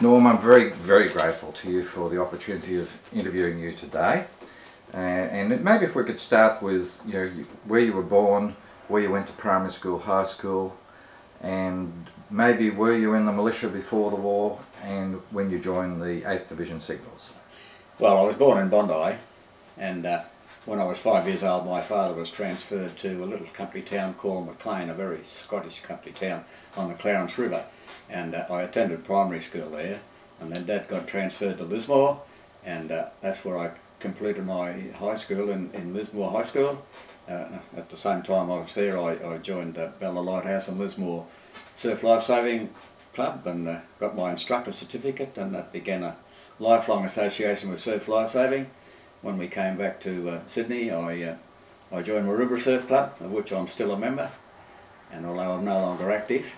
Norm, I'm very, very grateful to you for the opportunity of interviewing you today. And maybe if we could start with, where you were born, where you went to primary school, high school, and maybe were you in the militia before the war, and when you joined the 8th Division Signals. Well, I was born in Bondi, and when I was 5 years old, my father was transferred to a little country town called McLean, a very Scottish country town on the Clarence River. And I attended primary school there, and then Dad got transferred to Lismore, and that's where I completed my high school in Lismore High School. At the same time I was there, I joined the Bella Lighthouse and Lismore Surf Lifesaving Club and got my instructor certificate, and that began a lifelong association with surf lifesaving. When we came back to Sydney, I joined Maroubra Surf Club, of which I'm still a member, and although I'm no longer active.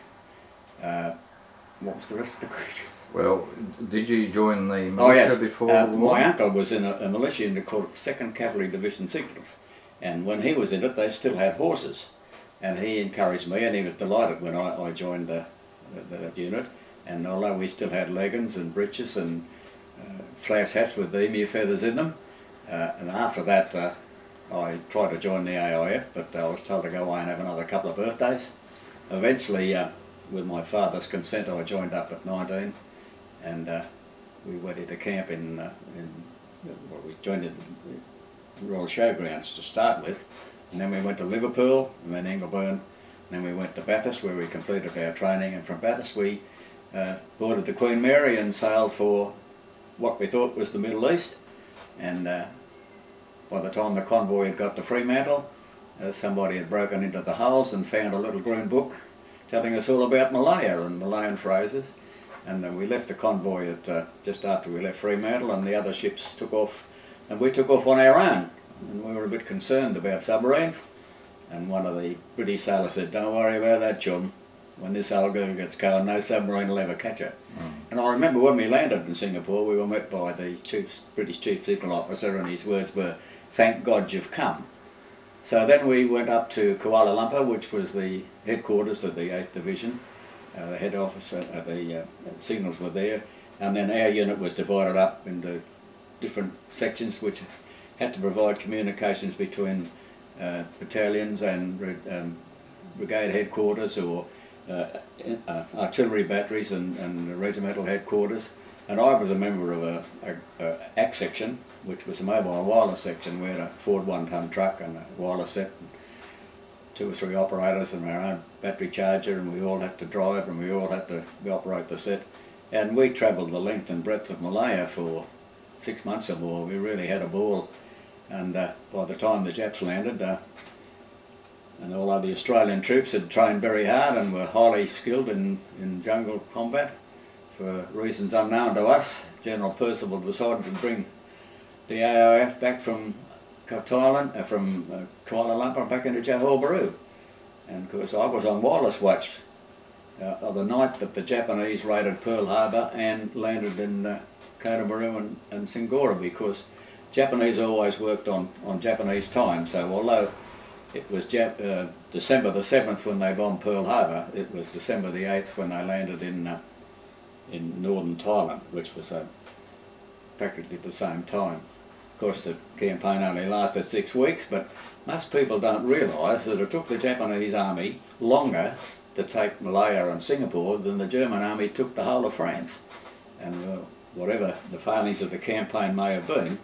What was the rest of the question? Well, did you join the militia before the war? My uncle was in a militia unit called 2nd Cavalry Division Signals, and when he was in it they still had horses, and he encouraged me, and he was delighted when I joined the unit. And although we still had leggings and breeches and slash hats with the emu feathers in them, and after that I tried to join the AIF, but I was told to go away and have another couple of birthdays. Eventually, with my father's consent, I joined up at 19, and we went into camp well, we joined the Royal Showgrounds to start with, and then we went to Liverpool, and then Ingleburn, and then we went to Bathurst where we completed our training, and from Bathurst we boarded the Queen Mary and sailed for what we thought was the Middle East. And by the time the convoy had got to Fremantle, somebody had broken into the hulls and found a little green book telling us all about Malaya and Malayan phrases. And then we left the convoy at just after we left Fremantle, and the other ships took off, and we took off on our own. And we were a bit concerned about submarines, and one of the British sailors said, "Don't worry about that, chum. When this old girl gets going, no submarine will ever catch her." And I remember when we landed in Singapore, we were met by the British Chief Signal Officer, and his words were, "Thank God you've come." So then we went up to Kuala Lumpur, which was the headquarters of the 8th Division. The head office, the signals were there, and then our unit was divided up into different sections which had to provide communications between battalions and brigade headquarters, or artillery batteries and regimental headquarters. And I was a member of a ACT section, which was a mobile wireless section. We had a Ford 1-ton truck and a wireless set, and 2 or 3 operators and our own battery charger, and we all had to drive and we all had to operate the set. And we travelled the length and breadth of Malaya for 6 months or more. We really had a ball. And by the time the Japs landed, and although the Australian troops had trained very hard and were highly skilled in jungle combat, for reasons unknown to us, General Percival decided to bring the AIF back from Thailand, from Kuala Lumpur back into Johor Bahru. And of course I was on wireless watch of the night that the Japanese raided Pearl Harbor and landed in Kota Bahru and Singora, because Japanese always worked on Japanese time. So although it was December the 7th when they bombed Pearl Harbor, it was December the 8th when they landed in northern Thailand, which was practically at the same time. Of course the campaign only lasted 6 weeks, but most people don't realise that it took the Japanese army longer to take Malaya and Singapore than the German army took the whole of France. And whatever the failings of the campaign may have been,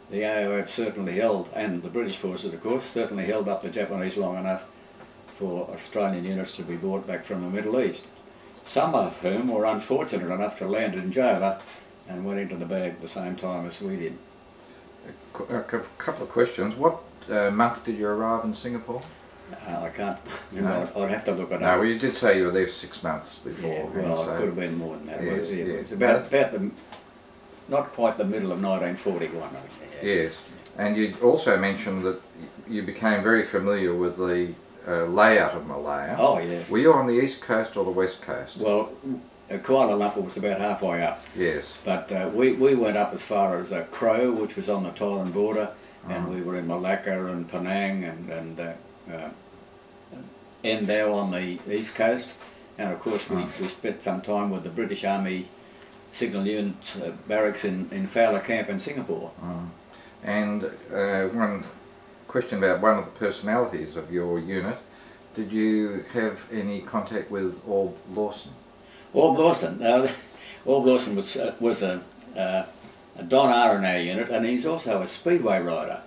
the AOF certainly held, and the British forces of course, certainly held up the Japanese long enough for Australian units to be brought back from the Middle East. Some of whom were unfortunate enough to land in Java and went into the bag at the same time as we did. A couple of questions. What month did you arrive in Singapore? I can't remember. No. I'd have to look it up. No, well you did say you were there 6 months before. Yeah, well, it could have been more than that. Yes, It was about the, not quite the middle of 1941. Yes, and you also mentioned that you became very familiar with the layout of Malaya. Oh yeah. Were you on the east coast or the west coast? Well, Kuala Lumpur was about halfway up. Yes. But we went up as far as Crow, which was on the Thailand border, and we were in Malacca and Penang and Endau on the east coast. And of course we spent some time with the British Army signal units barracks in Fowler Camp in Singapore. And one question about one of the personalities of your unit. Did you have any contact with Orb Lawson? Orb Lawson. Orb Lawson was a Don R in our unit, and he's also a speedway rider,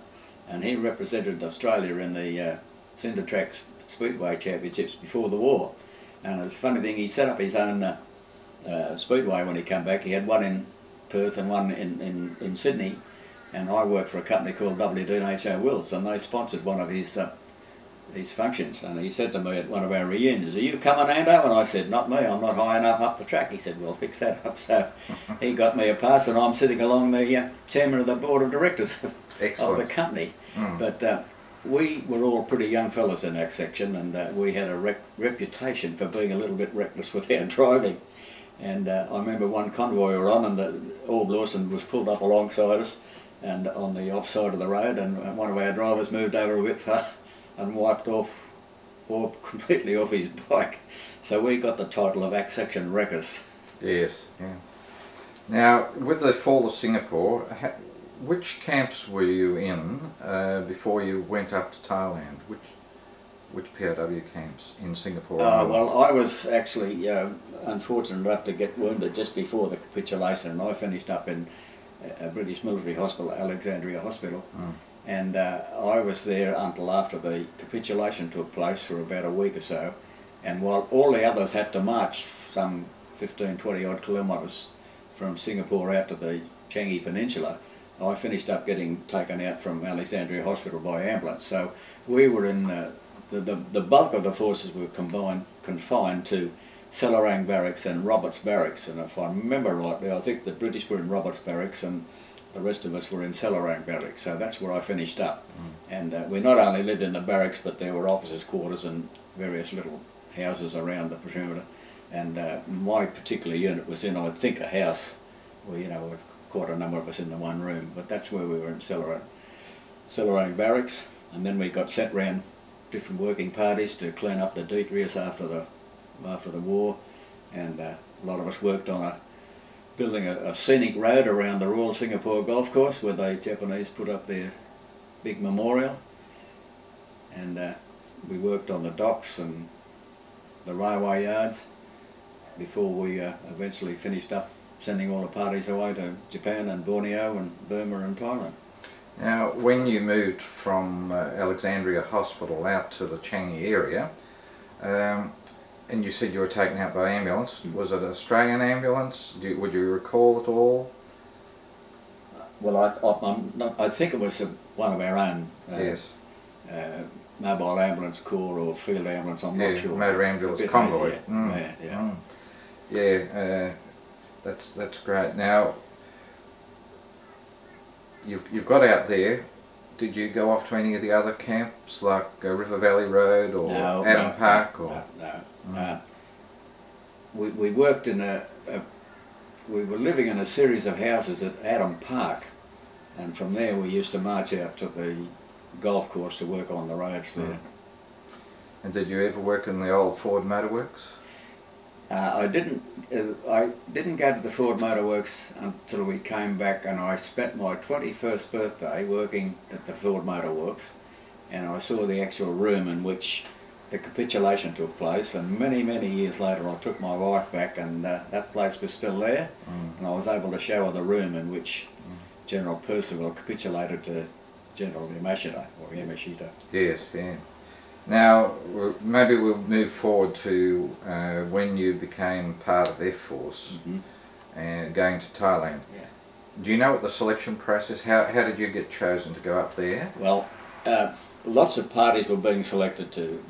and he represented Australia in the Cinder Track Speedway Championships before the war. And it's a funny thing, he set up his own speedway when he came back. He had one in Perth and one in Sydney, and I worked for a company called WD&H Wills, and they sponsored one of his functions. And he said to me at one of our reunions, "Are you coming, Ando?" And I said, "Not me, I'm not high enough up the track." He said, "Well, fix that up." So he got me a pass, and I'm sitting along the chairman of the board of directors of the company. But we were all pretty young fellas in that section, and we had a reputation for being a little bit reckless with our driving. And I remember one convoy we were on, and the Orb Lawson was pulled up alongside us and on the off side of the road, and one of our drivers moved over a bit far and wiped off Orb completely off his bike. So we got the title of Act Section Wreckers. Yes, yeah. Now, with the fall of Singapore, which camps were you in before you went up to Thailand? Which POW camps in Singapore? Well, I was actually unfortunate enough to get wounded just before the capitulation, and I finished up in a British military hospital, Alexandria Hospital, and I was there until after the capitulation took place for about a week or so, and while all the others had to march some 15-20 odd kilometres from Singapore out to the Changi Peninsula, I finished up getting taken out from Alexandria Hospital by ambulance. So we were in the bulk of the forces were confined to Selarang Barracks and Roberts Barracks, and if I remember rightly, I think the British were in Roberts Barracks and the rest of us were in Selarang Barracks. So that's where I finished up. And we not only lived in the barracks, but there were officers' quarters and various little houses around the perimeter. And my particular unit was in, I think, a house where, you know, quite a number of us in the one room, but that's where we were in Selarang Barracks. And then we got sent round different working parties to clean up the detritus after the war, and a lot of us worked on building a scenic road around the Royal Singapore Golf Course where the Japanese put up their big memorial, and we worked on the docks and the railway yards before we eventually finished up sending all the parties away to Japan and Borneo and Burma and Thailand. Now, when you moved from Alexandria Hospital out to the Changi area, and you said you were taken out by ambulance, was it an Australian ambulance? Would you recall at all? Well, I think it was one of our own Yes. mobile ambulance corps or field ambulance, I'm not sure. Motor ambulance convoy. Yeah. That's great. Now, you've got out there. Did you go off to any of the other camps like River Valley Road or Adam Park? No. We worked in we were living in a series of houses at Adam Park, and from there we used to march out to the golf course to work on the roads there. And did you ever work in the old Ford Motorworks? I didn't go to the Ford Motorworks until we came back, and I spent my 21st birthday working at the Ford Motorworks, and I saw the actual room in which the capitulation took place, and many years later I took my wife back, and that place was still there, and I was able to show her the room in which General Percival capitulated to General Yamashita, or Yamashita. Yes, yeah. Now, maybe we'll move forward to when you became part of F Force and going to Thailand. Yeah. Do you know what the selection process, how did you get chosen to go up there? Well, lots of parties were being selected to